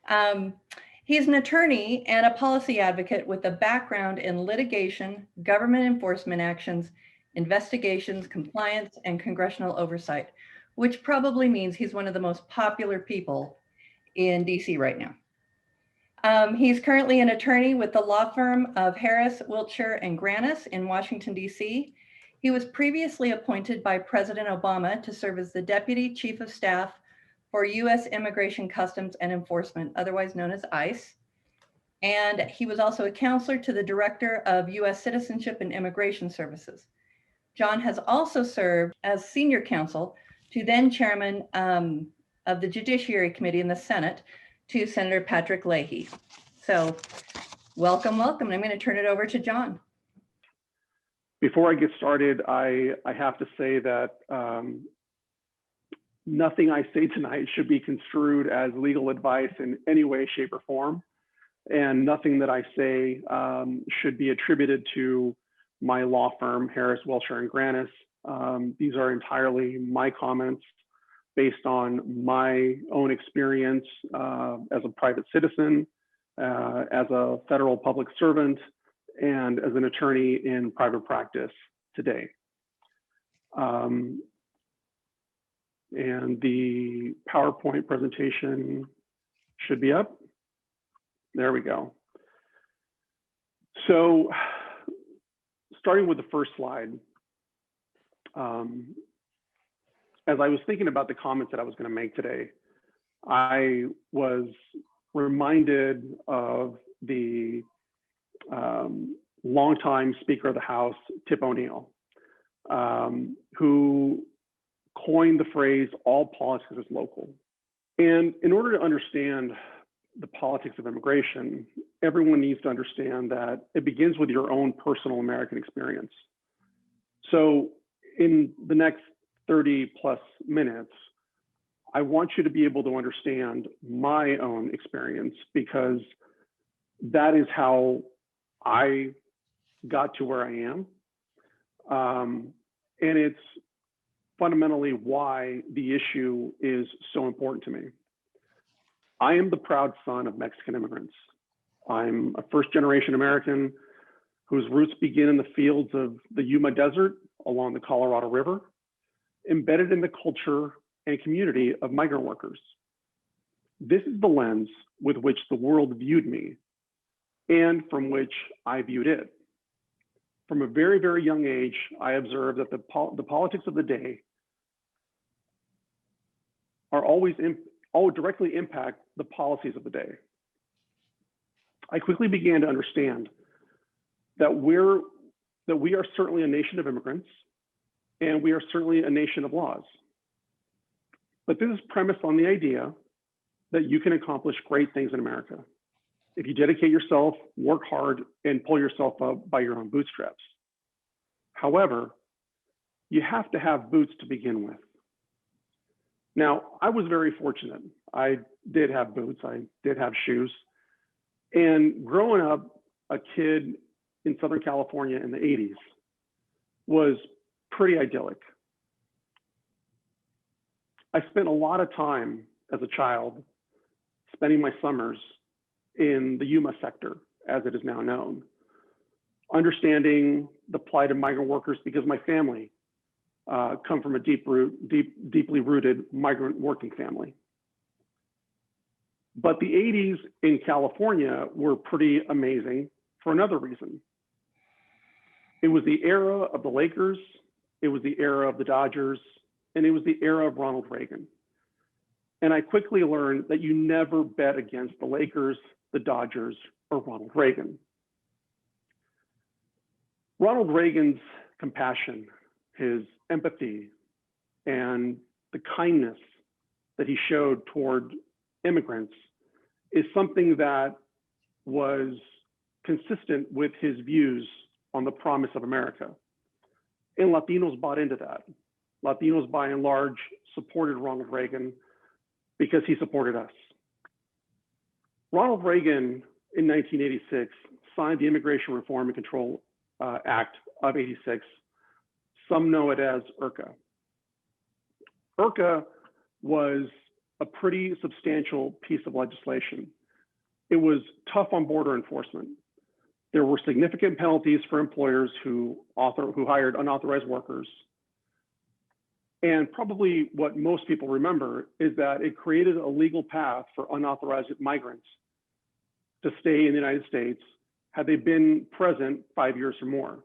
Um, he's an attorney and a policy advocate with a background in litigation, government enforcement actions, investigations, compliance, and congressional oversight, which probably means he's one of the most popular people in DC right now. He's currently an attorney with the law firm of Harris, Wiltshire, and Granis in Washington, D.C. He was previously appointed by President Obama to serve as the Deputy Chief of Staff for U.S. Immigration, Customs, and Enforcement, otherwise known as ICE. And he was also a counselor to the Director of U.S. Citizenship and Immigration Services. John has also served as senior counsel to then chairman of the Judiciary Committee in the Senate, to Senator Patrick Leahy. So welcome, welcome. I'm going to turn it over to John. Before I get started, I have to say that nothing I say tonight should be construed as legal advice in any way, shape, or form. And nothing that I say should be attributed to my law firm, Harris, Wiltshire, and Granis. These are entirely my comments based on my own experience as a private citizen, as a federal public servant, and as an attorney in private practice today. And the PowerPoint presentation should be up. There we go. So starting with the first slide, as I was thinking about the comments that I was going to make today, I was reminded of the longtime Speaker of the House, Tip O'Neill, who coined the phrase, all politics is local. And in order to understand the politics of immigration, everyone needs to understand that it begins with your own personal American experience. So in the next 30 plus minutes, I want you to be able to understand my own experience, because that is how I got to where I am. And it's fundamentally why the issue is so important to me. I am the proud son of Mexican immigrants. I'm a first-generation American whose roots begin in the fields of the Yuma Desert along the Colorado River, embedded in the culture and community of migrant workers. This is the lens with which the world viewed me and from which I viewed it. From a very, very young age, I observed that the politics of the day are always directly impact the policies of the day. I quickly began to understand that we are certainly a nation of immigrants, and we are certainly a nation of laws. But this is premised on the idea that you can accomplish great things in America if you dedicate yourself, work hard, and pull yourself up by your own bootstraps. However, you have to have boots to begin with. Now, I was very fortunate. I did have boots, I did have shoes. And growing up, a kid in Southern California in the 80s was pretty idyllic. I spent a lot of time as a child spending my summers in the Yuma sector, as it is now known, understanding the plight of migrant workers because my family come from a deeply rooted migrant working family. But the 80s in California were pretty amazing for another reason. It was the era of the Lakers, it was the era of the Dodgers, and it was the era of Ronald Reagan. And I quickly learned that you never bet against the Lakers, the Dodgers, or Ronald Reagan. Ronald Reagan's compassion, his empathy, and the kindness that he showed toward immigrants is something that was consistent with his views on the promise of America. And Latinos bought into that. Latinos, by and large, supported Ronald Reagan because he supported us. Ronald Reagan in 1986 signed the Immigration Reform and Control Act of '86. Some know it as IRCA. IRCA was a pretty substantial piece of legislation. It was tough on border enforcement. There were significant penalties for employers who hired unauthorized workers. And probably what most people remember is that it created a legal path for unauthorized migrants to stay in the United States had they been present 5 years or more.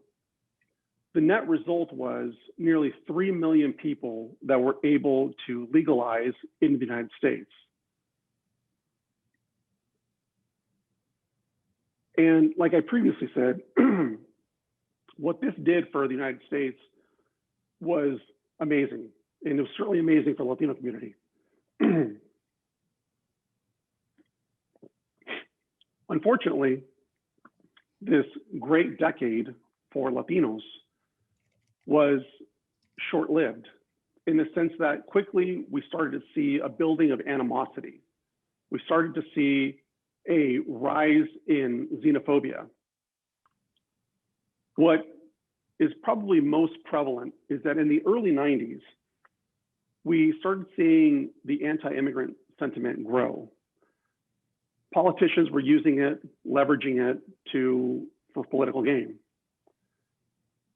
The net result was nearly 3 million people that were able to legalize in the United States. And like I previously said, what this did for the United States was amazing. And it was certainly amazing for the Latino community. Unfortunately, this great decade for Latinos was short-lived in the sense that quickly we started to see a building of animosity. We started to see a rise in xenophobia. What is probably most prevalent is that in the early 90s, we started seeing the anti-immigrant sentiment grow. Politicians were using it, leveraging it for political gain.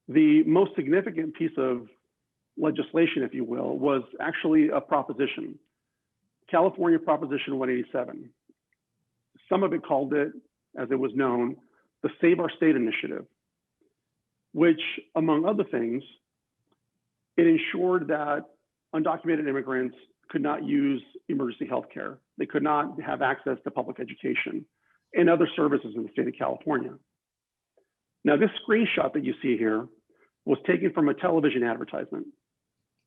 The most significant piece of legislation, if you will, was actually a proposition, California Proposition 187. Some of it called it, as it was known, the Save Our State Initiative, which, among other things, it ensured that undocumented immigrants could not use emergency health care. They could not have access to public education and other services in the state of California. Now, this screenshot that you see here was taken from a television advertisement.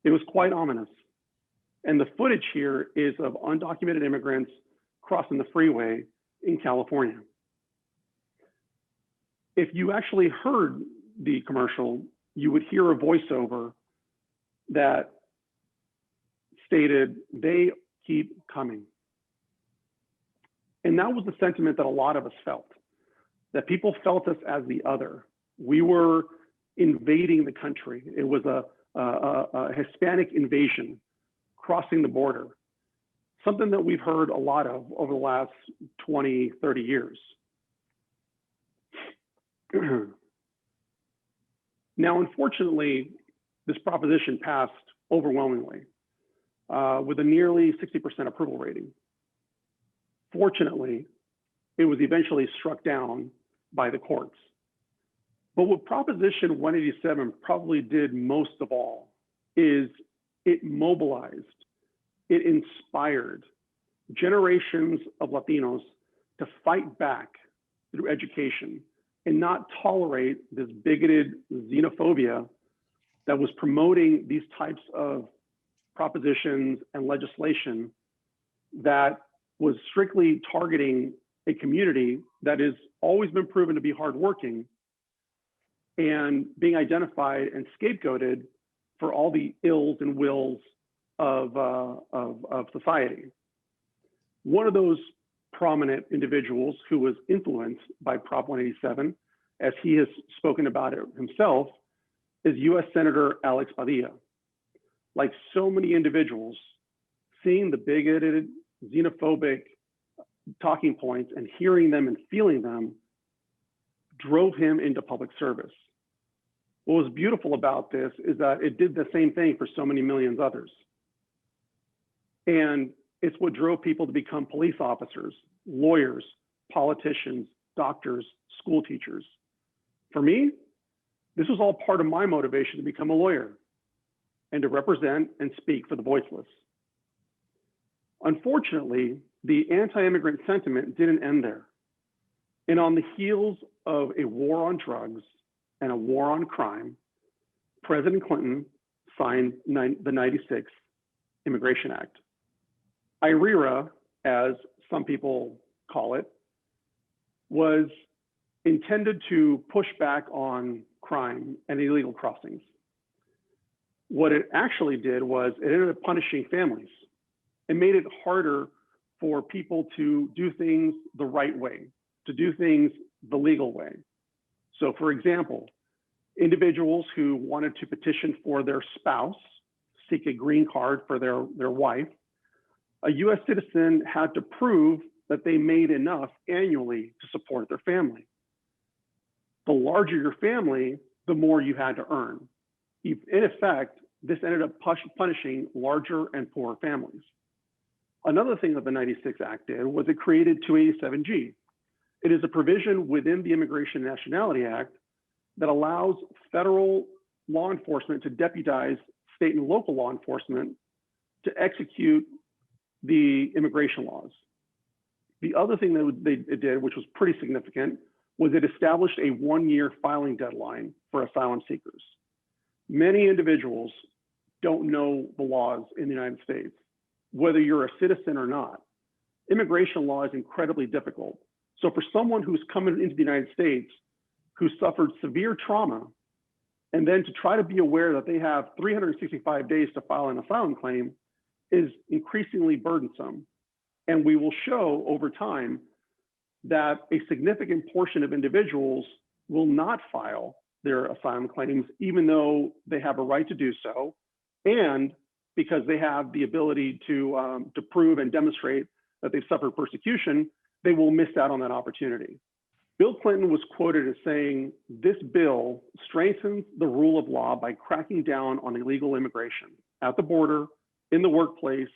It was quite ominous. And the footage here is of undocumented immigrants crossing the freeway in California. If you actually heard the commercial, you would hear a voiceover that stated, "They keep coming." And that was the sentiment that a lot of us felt, that people felt us as the other. We were invading the country. It was a Hispanic invasion crossing the border, something that we've heard a lot of over the last 20, 30 years. Now, unfortunately, this proposition passed overwhelmingly with a nearly 60% approval rating. Fortunately, it was eventually struck down by the courts. But what Proposition 187 probably did most of all is it mobilized, it inspired generations of Latinos to fight back through education and not tolerate this bigoted xenophobia that was promoting these types of propositions and legislation that was strictly targeting a community that has always been proven to be hardworking and being identified and scapegoated for all the ills and wills of society. One of those prominent individuals who was influenced by Prop 187, as he has spoken about it himself, is US Senator Alex Padilla. Like so many individuals, seeing the bigoted, xenophobic talking points and hearing them and feeling them drove him into public service. What was beautiful about this is that it did the same thing for so many millions others. And it's what drove people to become police officers, lawyers, politicians, doctors, school teachers. For me, this was all part of my motivation to become a lawyer and to represent and speak for the voiceless. Unfortunately, the anti-immigrant sentiment didn't end there. And on the heels of a war on drugs and a war on crime, President Clinton signed the 96 Immigration Act. IRERA, as some people call it, was intended to push back on crime and illegal crossings. What it actually did was it ended up punishing families. It made it harder for people to do things the right way, to do things the legal way. So for example, individuals who wanted to petition for their spouse, seek a green card for their wife, A US citizen had to prove that they made enough annually to support their family. The larger your family, the more you had to earn. In effect, this ended up punishing larger and poorer families. Another thing that the 96 Act did was it created 287G. It is a provision within the Immigration and Nationality Act that allows federal law enforcement to deputize state and local law enforcement to execute the immigration laws. The other thing that it did, which was pretty significant, was it established a 1-year filing deadline for asylum seekers. Many individuals don't know the laws in the United States, whether you're a citizen or not. Immigration law is incredibly difficult. So for someone who's coming into the United States, who suffered severe trauma, and then to try to be aware that they have 365 days to file an asylum claim is increasingly burdensome. And we will show over time that a significant portion of individuals will not file their asylum claims, even though they have a right to do so, and because they have the ability to prove and demonstrate that they've suffered persecution, they will miss out on that opportunity. Bill Clinton was quoted as saying, "This bill strengthens the rule of law by cracking down on illegal immigration at the border, in the workplace,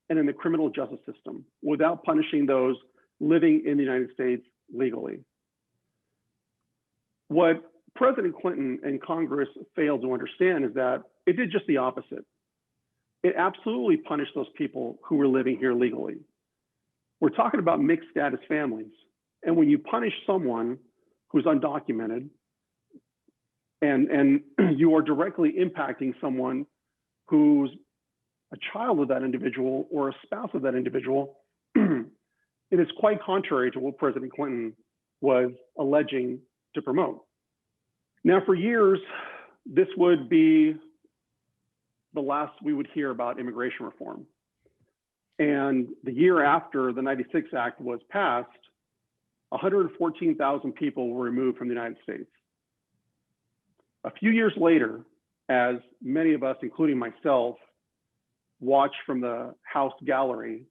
and in the criminal justice system without punishing those living in the United States legally." What President Clinton and Congress failed to understand is that it did just the opposite. It absolutely punished those people who were living here legally. We're talking about mixed status families. And when you punish someone who's undocumented and you are directly impacting someone who's a child of that individual or a spouse of that individual, it is quite contrary to what President Clinton was alleging to promote. Now, for years, this would be the last we would hear about immigration reform. And the year after the 96 Act was passed, 114,000 people were removed from the United States. A few years later, as many of us, including myself, watched from the House gallery,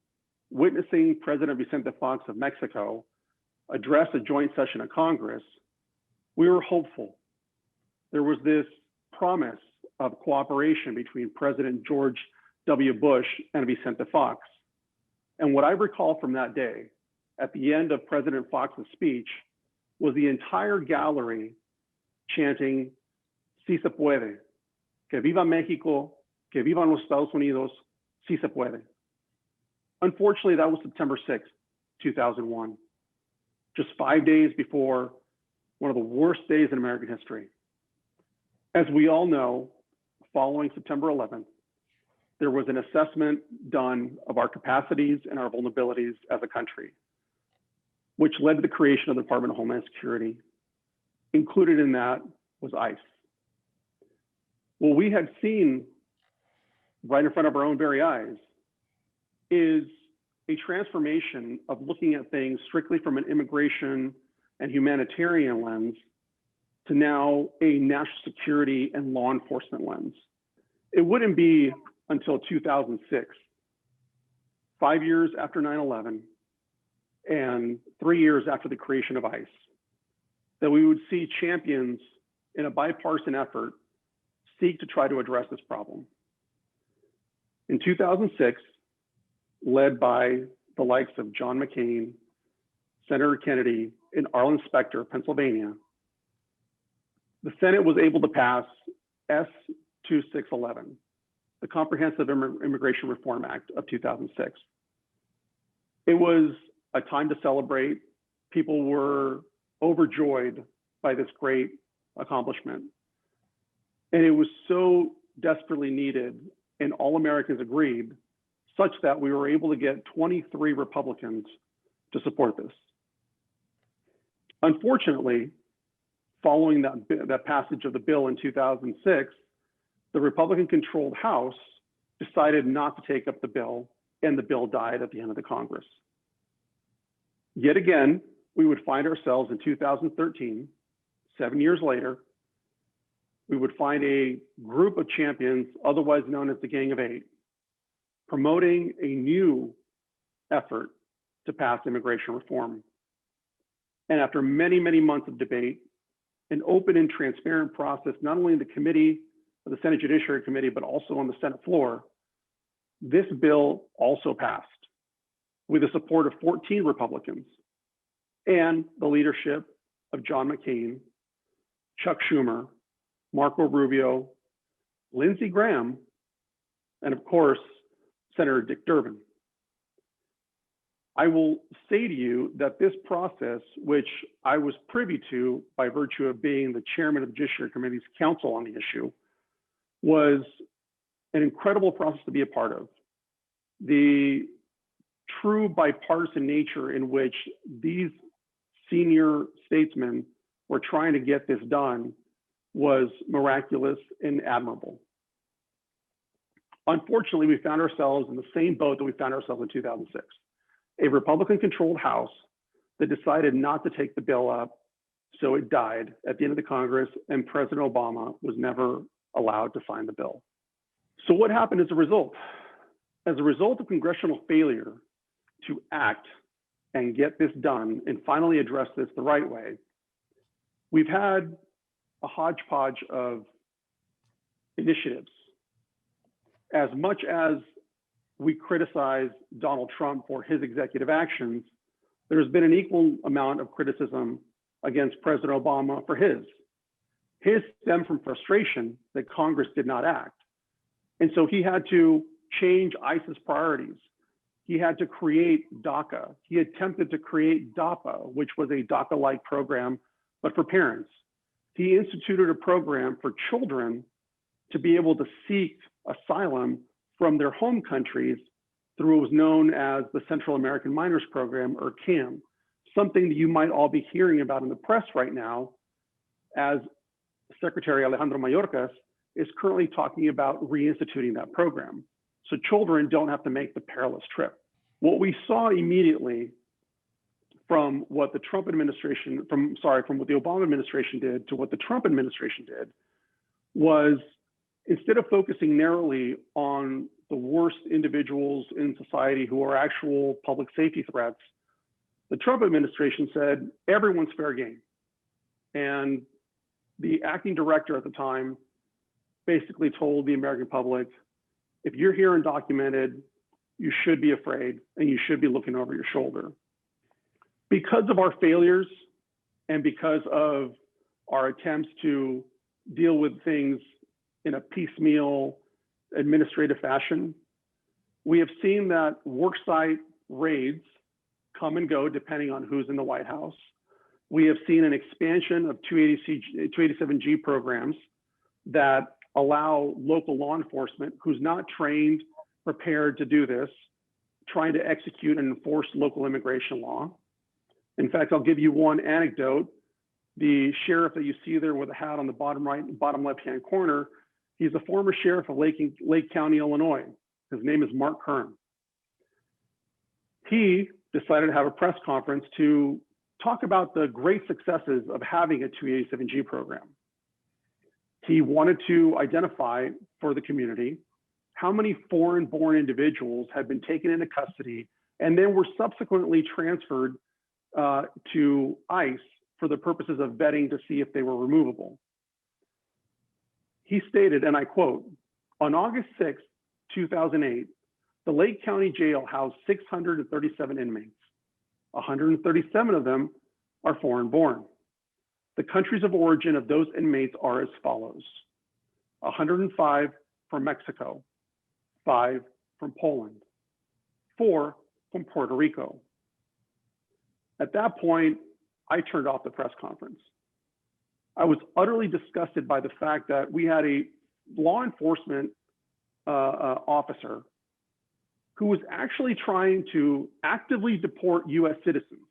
witnessing President Vicente Fox of Mexico address a joint session of Congress, we were hopeful. There was this promise of cooperation between President George W. Bush and Vicente Fox. And what I recall from that day, at the end of President Fox's speech, was the entire gallery chanting, "Sí se puede, que viva México, que vivan los Estados Unidos, sí se puede." Unfortunately, that was September 6th, 2001, just 5 days before one of the worst days in American history. As we all know, following September 11th, there was an assessment done of our capacities and our vulnerabilities as a country, which led to the creation of the Department of Homeland Security. Included in that was ICE. What we had seen right in front of our own very eyes is a transformation of looking at things strictly from an immigration and humanitarian lens to now a national security and law enforcement lens. It wouldn't be until 2006, 5 years after 9/11, and 3 years after the creation of ICE, that we would see champions in a bipartisan effort seek to try to address this problem. In 2006, led by the likes of John McCain, Senator Kennedy, and Arlen Specter of Pennsylvania, the Senate was able to pass S-2611, the Comprehensive Immigration Reform Act of 2006. It was a time to celebrate. People were overjoyed by this great accomplishment. And it was so desperately needed, and all Americans agreed, such that we were able to get 23 Republicans to support this. Unfortunately, following that passage of the bill in 2006, the Republican-controlled House decided not to take up the bill, and the bill died at the end of the Congress. Yet again, we would find ourselves in 2013, 7 years later, we would find a group of champions, otherwise known as the Gang of Eight, promoting a new effort to pass immigration reform. And after many, many months of debate, an open and transparent process, not only in the committee, the Senate Judiciary Committee, but also on the Senate floor, this bill also passed with the support of 14 Republicans and the leadership of John McCain, Chuck Schumer, Marco Rubio, Lindsey Graham, and of course, Senator Dick Durbin. I will say to you that this process, which I was privy to by virtue of being the chairman of the Judiciary Committee's counsel on the issue, was an incredible process to be a part of. The true bipartisan nature in which these senior statesmen were trying to get this done was miraculous and admirable. Unfortunately, we found ourselves in the same boat that we found ourselves in 2006. A Republican-controlled House that decided not to take the bill up, so it died at the end of the Congress, and President Obama was never allowed to sign the bill. So what happened as a result? As a result of congressional failure to act and get this done and finally address this the right way, we've had a hodgepodge of initiatives. As much as we criticize Donald Trump for his executive actions, there's been an equal amount of criticism against President Obama for his. His stemmed from frustration that Congress did not act. And so he had to change ICE's priorities. He had to create DACA. He attempted to create DAPA, which was a DACA-like program, but for parents. He instituted a program for children to be able to seek asylum from their home countries through what was known as the Central American Minors Program, or CAM, something that you might all be hearing about in the press right now, as Secretary Alejandro Mayorkas is currently talking about reinstituting that program, so children don't have to make the perilous trip. What we saw immediately from what the Trump administration, from what the Obama administration did to what the Trump administration did, was instead of focusing narrowly on the worst individuals in society who are actual public safety threats, the Trump administration said, everyone's fair game. And the acting director at the time basically told the American public, if you're here undocumented, you should be afraid and you should be looking over your shoulder. Because of our failures and because of our attempts to deal with things in a piecemeal administrative fashion, we have seen that worksite raids come and go depending on who's in the White House. We have seen an expansion of 287G programs that allow local law enforcement who's not trained, prepared to do this, trying to execute and enforce local immigration law. In fact, I'll give you one anecdote. The sheriff that you see there with a hat on the bottom right, bottom left-hand corner, he's a former sheriff of Lake County, Illinois. His name is Mark Kern. He decided to have a press conference to talk about the great successes of having a 287G program. He wanted to identify for the community how many foreign-born individuals had been taken into custody and then were subsequently transferred to ICE for the purposes of vetting to see if they were removable. He stated, and I quote, on August 6, 2008, the Lake County Jail housed 637 inmates. 137 of them are foreign-born. The countries of origin of those inmates are as follows: 105 from Mexico, 5 from Poland, 4 from Puerto Rico. At that point, I turned off the press conference. I was utterly disgusted by the fact that we had a law enforcement officer who was actually trying to actively deport US citizens.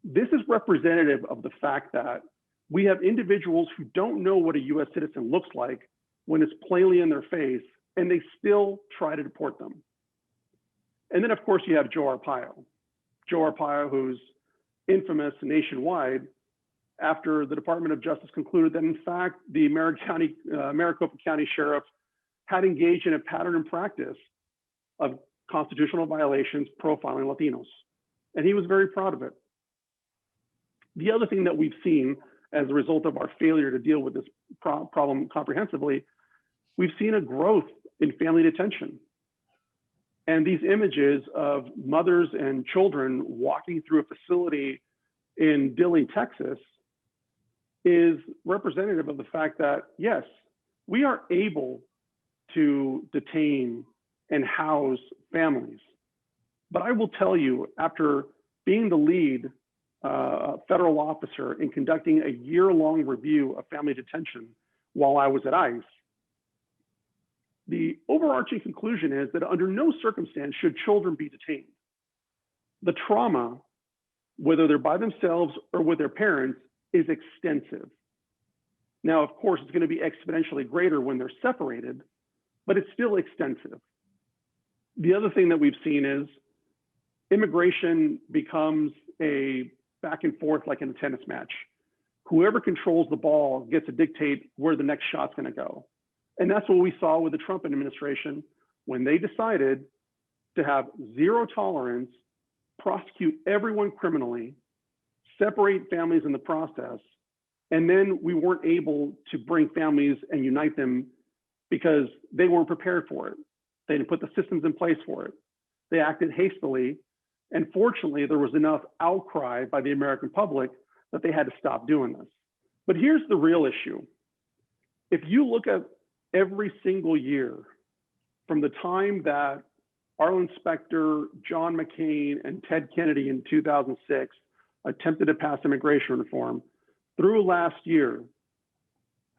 This is representative of the fact that we have individuals who don't know what a US citizen looks like when it's plainly in their face, and they still try to deport them. And then of course you have Joe Arpaio. Joe Arpaio, who's infamous nationwide after the Department of Justice concluded that in fact, the Maricopa County Sheriff had engaged in a pattern and practice of constitutional violations profiling Latinos. And he was very proud of it. The other thing that we've seen as a result of our failure to deal with this problem comprehensively, we've seen a growth in family detention. And these images of mothers and children walking through a facility in Dilley, Texas, is representative of the fact that, yes, we are able to detain and house families. But I will tell you, after being the lead federal officer in conducting a year-long review of family detention while I was at ICE, the overarching conclusion is that under no circumstance should children be detained. The trauma, whether they're by themselves or with their parents, is extensive. Now, of course, it's going to be exponentially greater when they're separated, but it's still extensive. The other thing that we've seen is immigration becomes a back and forth like in a tennis match. Whoever controls the ball gets to dictate where the next shot's going to go. And that's what we saw with the Trump administration when they decided to have zero tolerance, prosecute everyone criminally, separate families in the process, and then we weren't able to bring families and unite them because they weren't prepared for it. They didn't put the systems in place for it. They acted hastily, and fortunately, there was enough outcry by the American public that they had to stop doing this. But here's the real issue. If you look at every single year from the time that Arlen Specter, John McCain, and Ted Kennedy in 2006 attempted to pass immigration reform through last year,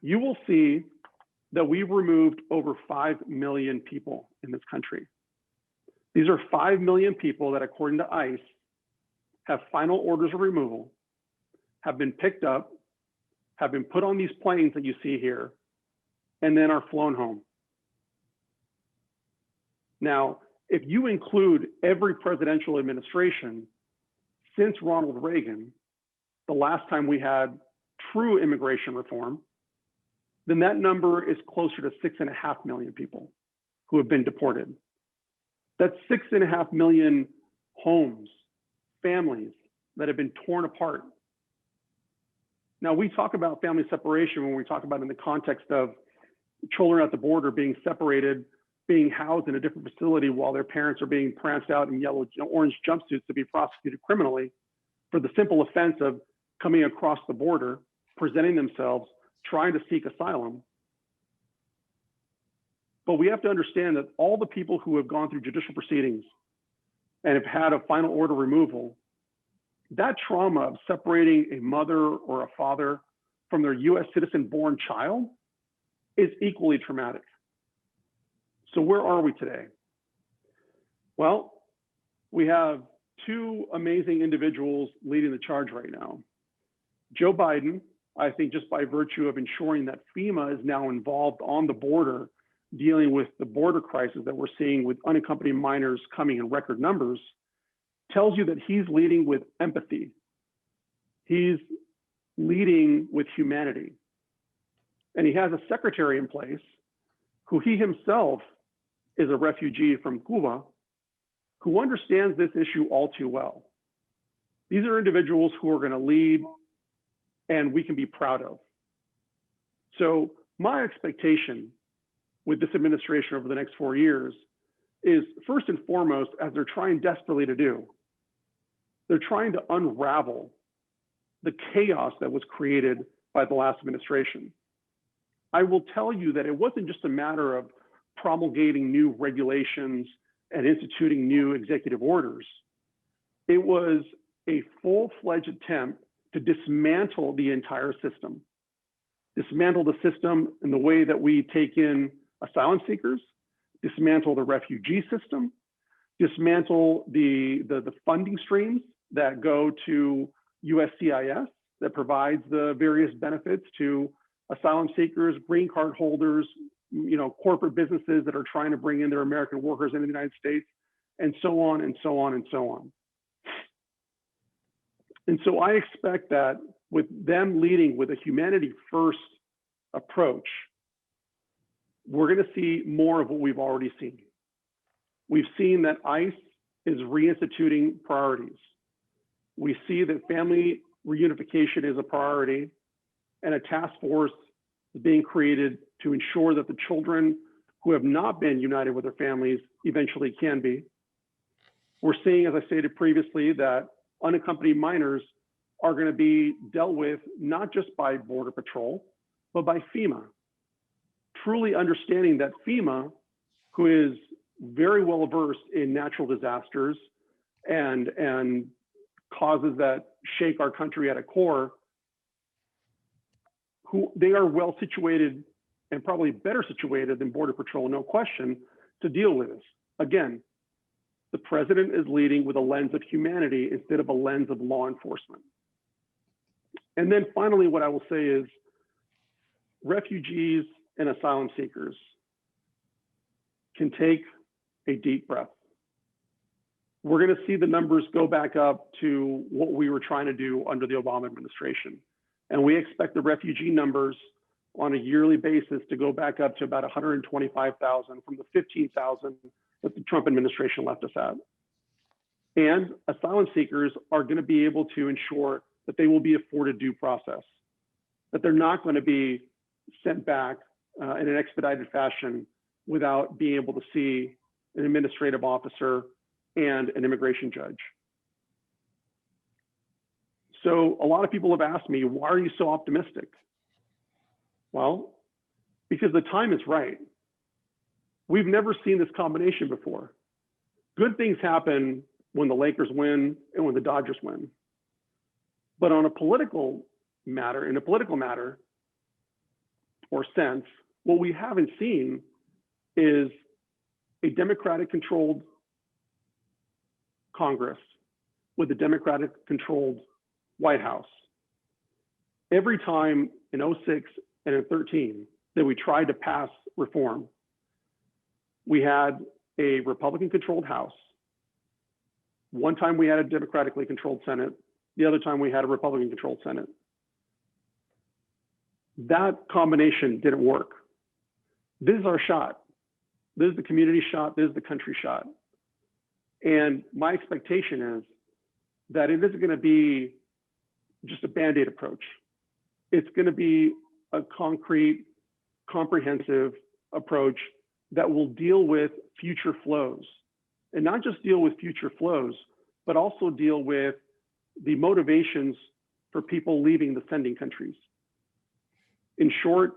you will see that we've removed over 5 million people in this country. These are 5 million people that, according to ICE, have final orders of removal, have been picked up, have been put on these planes that you see here, and then are flown home. Now, if you include every presidential administration since Ronald Reagan, the last time we had true immigration reform, then that number is closer to 6.5 million people who have been deported. That's 6.5 million homes, families that have been torn apart. Now, we talk about family separation when we talk about in the context of children at the border being separated, being housed in a different facility while their parents are being pranced out in yellow, orange jumpsuits to be prosecuted criminally for the simple offense of coming across the border, presenting themselves, trying to seek asylum. But we have to understand that all the people who have gone through judicial proceedings and have had a final order removal, that trauma of separating a mother or a father from their US citizen born child is equally traumatic. So where are we today? Well, we have two amazing individuals leading the charge right now. Joe Biden, I think just by virtue of ensuring that FEMA is now involved on the border, dealing with the border crisis that we're seeing with unaccompanied minors coming in record numbers, tells you that he's leading with empathy. He's leading with humanity. And he has a secretary in place who he himself is a refugee from Cuba, who understands this issue all too well. These are individuals who are going to lead and we can be proud of. So my expectation with this administration over the next 4 years is, first and foremost, as they're trying desperately to do, they're trying to unravel the chaos that was created by the last administration. I will tell you that it wasn't just a matter of promulgating new regulations and instituting new executive orders. It was a full-fledged attempt to dismantle the entire system. Dismantle the system in the way that we take in asylum seekers, dismantle the refugee system, dismantle the funding streams that go to USCIS that provides the various benefits to asylum seekers, green card holders, corporate businesses that are trying to bring in their American workers into the United States, and so on and so on and so on. And so I expect that with them leading with a humanity first approach, we're going to see more of what we've already seen. We've seen that ICE is reinstituting priorities. We see that family reunification is a priority, and a task force is being created to ensure that the children who have not been united with their families eventually can be. We're seeing, as I stated previously, that unaccompanied minors are going to be dealt with not just by Border Patrol, but by FEMA. Truly understanding that FEMA, who is very well versed in natural disasters and causes that shake our country at a core, who they are well situated and probably better situated than Border Patrol, no question, to deal with this. Again, the president is leading with a lens of humanity instead of a lens of law enforcement. And then finally, what I will say is refugees and asylum seekers can take a deep breath. We're going to see the numbers go back up to what we were trying to do under the Obama administration. And we expect the refugee numbers on a yearly basis to go back up to about 125,000 from the 15,000 that the Trump administration left us at. And asylum seekers are going to be able to ensure that they will be afforded due process, that they're not going to be sent back in an expedited fashion without being able to see an administrative officer and an immigration judge. So a lot of people have asked me, why are you so optimistic? Well, because the time is right. We've never seen this combination before. Good things happen when the Lakers win and when the Dodgers win. But on a political matter, in a political matter or sense, what we haven't seen is a Democratic-controlled Congress with a Democratic-controlled White House. Every time in 06 and in 13 that we tried to pass reform, we had a Republican-controlled House. One time we had a democratically controlled Senate. The other time we had a Republican-controlled Senate. That combination didn't work. This is our shot. This is the community shot. This is the country shot. And my expectation is that it isn't going to be just a Band-Aid approach. It's going to be a concrete, comprehensive approach that will deal with future flows. And not just deal with future flows, but also deal with the motivations for people leaving the sending countries. In short,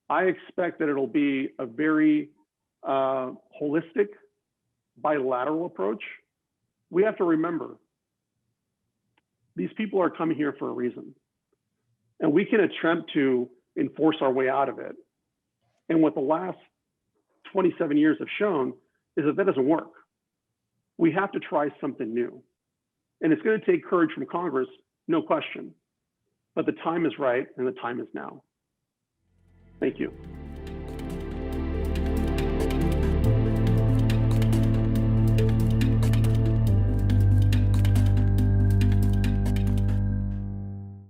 I expect that it'll be a very holistic, bilateral approach. We have to remember, these people are coming here for a reason. And we can attempt to enforce our way out of it. And what the last 27 years have shown is that that doesn't work. We have to try something new. And it's going to take courage from Congress, no question. But the time is right, and the time is now. Thank you.